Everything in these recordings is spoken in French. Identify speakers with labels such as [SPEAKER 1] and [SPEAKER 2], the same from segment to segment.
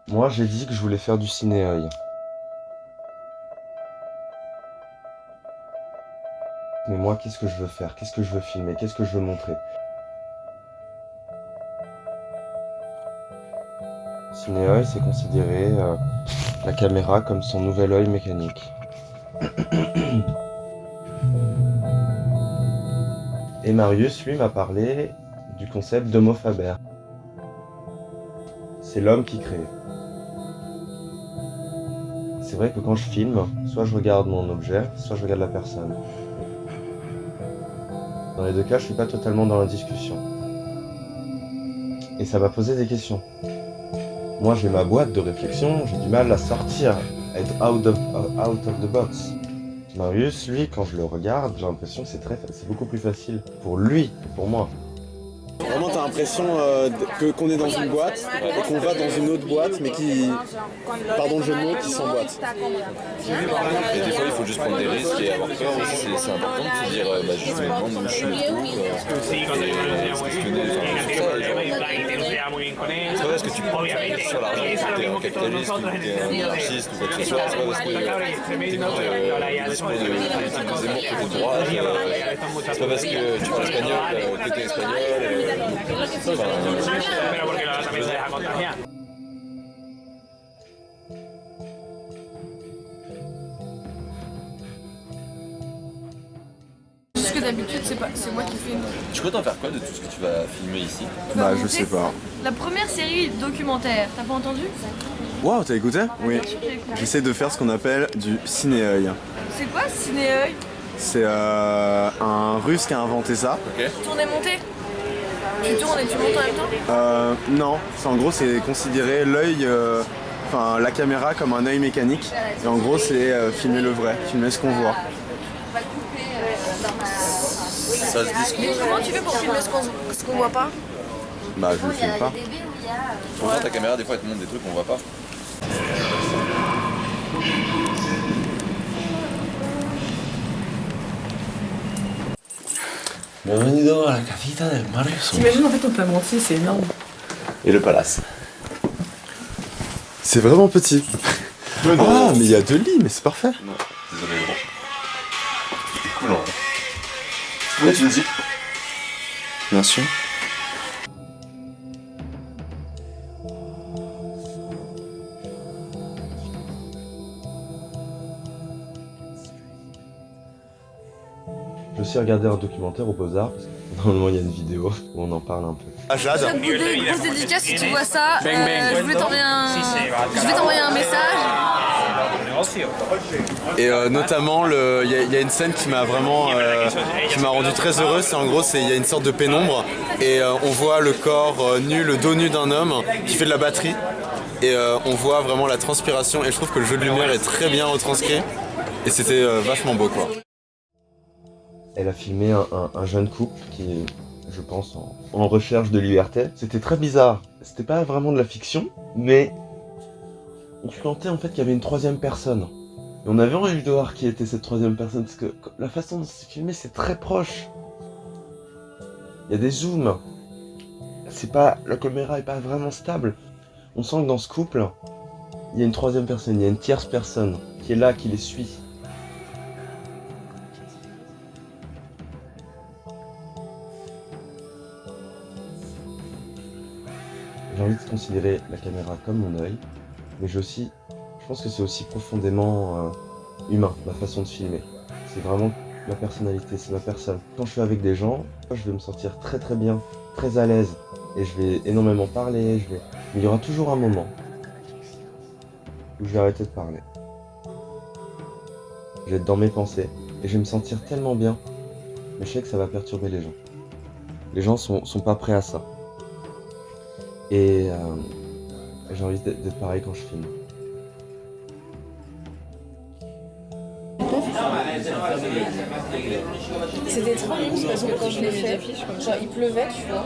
[SPEAKER 1] Moi, j'ai dit que je voulais faire du ciné-œil. Mais moi, qu'est-ce que je veux faire? Qu'est-ce que je veux filmer? Qu'est-ce que je veux montrer? Ciné-œil, c'est considérer la caméra comme son nouvel œil mécanique. Et Marius, lui, m'a parlé du concept d'homo faber. C'est l'homme qui crée. C'est vrai que quand je filme, soit je regarde mon objet, soit je regarde la personne. Dans les deux cas, je suis pas totalement dans la discussion. Et ça m'a posé des questions. Moi, j'ai ma boîte de réflexion, j'ai du mal à sortir, à être out of the box. Marius, lui, quand je le regarde, j'ai l'impression que c'est beaucoup plus facile pour lui que pour moi.
[SPEAKER 2] Vraiment, t'as l'impression qu'on est dans une boîte et qu'on va dans une autre boîte, mais qui, pardon le jeu de mots, qui s'emboîte.
[SPEAKER 3] Et des fois, il faut juste prendre des risques et avoir peur aussi. C'est important de se dire, je me demande où je me trouve, et se questionner. C'est pas parce que tu prends sur l'argent que t'es un capitaliste ou que t'es un anarchiste ou quoi que ce soit. C'est pas parce que t'écoutes le discours de politique de Zemmour que t'es droit. C'est pas parce que tu parles espagnol que t'es espagnol.
[SPEAKER 4] Parce que d'habitude, c'est moi qui filme.
[SPEAKER 3] Tu comptes en faire quoi de tout ce que tu vas filmer ici?
[SPEAKER 2] Bah, je sais pas.
[SPEAKER 4] La première série documentaire, t'as pas entendu?
[SPEAKER 2] Waouh, t'as écouté? Oui.
[SPEAKER 4] Bien sûr, j'ai écouté.
[SPEAKER 2] J'essaie de faire ce qu'on appelle du ciné-œil.
[SPEAKER 4] C'est quoi ciné-œil?
[SPEAKER 2] C'est un russe qui a inventé ça.
[SPEAKER 3] Ok.
[SPEAKER 4] Tourner monter? Tu tournes et tu montes en même temps?
[SPEAKER 2] Non, en gros c'est considérer l'œil, la caméra comme un œil mécanique. Et en gros c'est filmer le vrai, filmer ce qu'on voit.
[SPEAKER 3] Ça se discute.
[SPEAKER 4] Mais comment tu fais pour filmer ce qu'on voit pas?
[SPEAKER 2] Bah je le filme pas.
[SPEAKER 3] Pourtant ta caméra des fois elle te montre des trucs qu'on voit pas.
[SPEAKER 5] Bienvenido a la casita del Marius.
[SPEAKER 6] T'imagines en fait on t'a menti, c'est énorme.
[SPEAKER 5] Et le palace.
[SPEAKER 2] C'est vraiment petit. Ah mais il y a 2 lits, mais c'est parfait.
[SPEAKER 3] Non, désolé gros. C'était cool en vrai. Oui, tu me dis.
[SPEAKER 2] Bien sûr.
[SPEAKER 1] J'ai aussi regardé un documentaire au Beaux-Arts, parce que normalement il y a une vidéo où on en parle un peu.
[SPEAKER 2] Ah Jade.
[SPEAKER 4] Jade Boudet, grosse dédicace si tu vois ça. Je voulais t'envoyer un message.
[SPEAKER 2] Et notamment il y a une scène qui m'a vraiment qui m'a rendu très heureux. C'est en gros il y a une sorte de pénombre et on voit le corps nu, le dos nu d'un homme qui fait de la batterie. Et on voit vraiment la transpiration et je trouve que le jeu de lumière est très bien retranscrit. Et c'était vachement beau quoi.
[SPEAKER 1] Elle a filmé un jeune couple qui est, je pense, en recherche de liberté. C'était très bizarre. C'était pas vraiment de la fiction, mais on sentait en fait qu'il y avait une troisième personne. Et on avait envie de voir qui était cette troisième personne, parce que la façon dont c'est filmé, c'est très proche. Il y a des zooms. La caméra est pas vraiment stable. On sent que dans ce couple, il y a une troisième personne, il y a une tierce personne qui est là, qui les suit. J'ai envie de considérer la caméra comme mon œil, mais je pense que c'est aussi profondément humain, ma façon de filmer. C'est vraiment ma personnalité, c'est ma personne. Quand je suis avec des gens, je vais me sentir très très bien, très à l'aise, et je vais énormément parler, mais il y aura toujours un moment où je vais arrêter de parler. Je vais être dans mes pensées, et je vais me sentir tellement bien, mais je sais que ça va perturber les gens. Les gens sont pas prêts à ça. Et j'ai envie d'être pareil quand je filme.
[SPEAKER 6] C'était trop mousse parce que quand je l'ai fait, genre il pleuvait, tu vois.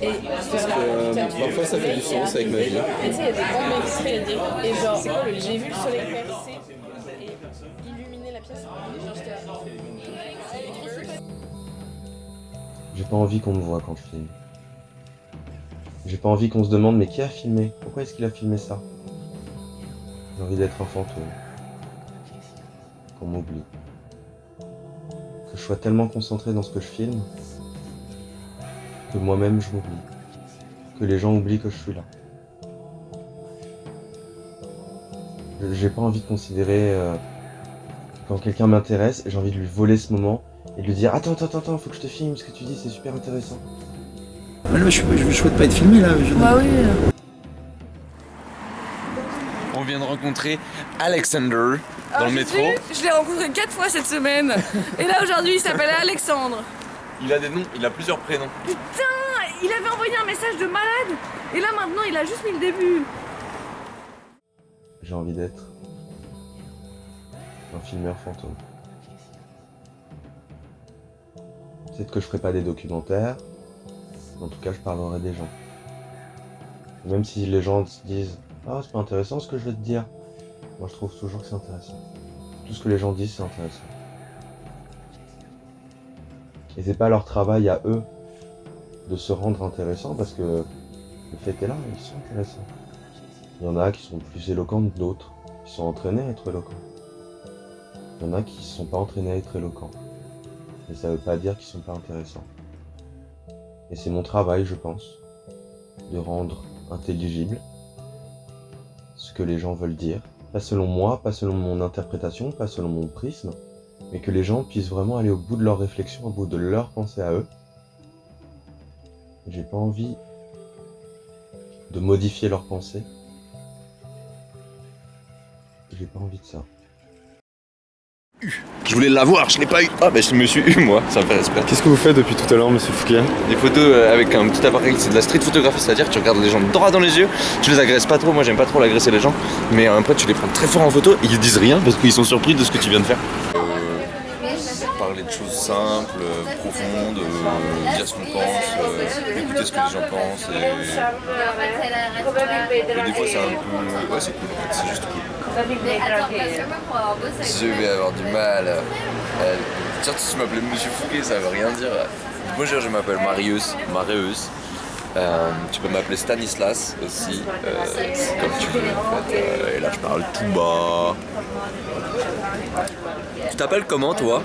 [SPEAKER 6] Et parce que
[SPEAKER 2] Parfois ça fait du sens avec ma vie.
[SPEAKER 6] et tu sais, il y a des grands extraits et genre, j'ai vu le soleil percer et illuminer la pièce. Genre, j'étais là.
[SPEAKER 1] J'ai pas envie qu'on me voit quand je filme. J'ai pas envie qu'on se demande mais qui a filmé? Pourquoi est-ce qu'il a filmé ça? J'ai envie d'être un fantôme. Qu'on m'oublie. Que je sois tellement concentré dans ce que je filme que moi-même je m'oublie. Que les gens oublient que je suis là. J'ai pas envie de considérer quand quelqu'un m'intéresse, j'ai envie de lui voler ce moment et de lui dire attends, faut que je te filme, ce que tu dis c'est super intéressant.
[SPEAKER 5] Je souhaite pas être filmé là.
[SPEAKER 4] Bah oui.
[SPEAKER 3] On vient de rencontrer Alexander dans le métro.
[SPEAKER 4] Je l'ai rencontré 4 fois cette semaine. Et là aujourd'hui il s'appelle Alexandre.
[SPEAKER 3] Il a des noms, il a plusieurs prénoms.
[SPEAKER 4] Putain, il avait envoyé un message de malade. Et là maintenant il a juste mis le début.
[SPEAKER 1] J'ai envie d'être un filmeur fantôme. Peut-être que je ferai pas des documentaires, mais en tout cas je parlerai des gens. Même si les gens se disent « Ah, c'est pas intéressant ce que je vais te dire », moi je trouve toujours que c'est intéressant. Tout ce que les gens disent c'est intéressant. Et c'est pas leur travail à eux de se rendre intéressant parce que le fait est là, ils sont intéressants. Il y en a qui sont plus éloquents que d'autres, qui sont entraînés à être éloquents. Il y en a qui ne sont pas entraînés à être éloquents. Mais ça veut pas dire qu'ils sont pas intéressants. Et c'est mon travail, je pense, de rendre intelligible ce que les gens veulent dire. Pas selon moi, pas selon mon interprétation, pas selon mon prisme, mais que les gens puissent vraiment aller au bout de leur réflexion, au bout de leur pensée à eux. J'ai pas envie de modifier leur pensée. J'ai pas envie de ça.
[SPEAKER 3] Je voulais l'avoir, je l'ai pas eu. Ah bah je me suis eu moi, ça me fait respect.
[SPEAKER 2] Qu'est-ce que vous faites depuis tout à l'heure, monsieur Fouquier?
[SPEAKER 3] Des photos avec un petit appareil, c'est de la street photographie, c'est-à-dire que tu regardes les gens droit dans les yeux, tu les agresses pas trop, moi j'aime pas trop l'agresser les gens, mais après tu les prends très fort en photo et ils disent rien parce qu'ils sont surpris de ce que tu viens de faire. Parler de choses simples, profondes, dire ce qu'on pense, écouter ce que les gens pensent et des fois c'est un peu... Ouais c'est cool en fait, c'est juste cool. Je vais avoir du mal. Surtout si tu m'appelais Monsieur Fouquet, ça veut rien dire. Bonjour, je m'appelle Marius. Tu peux m'appeler Stanislas aussi, c'est comme tu veux en fait. Et là je parle tout bas. Tu t'appelles comment toi?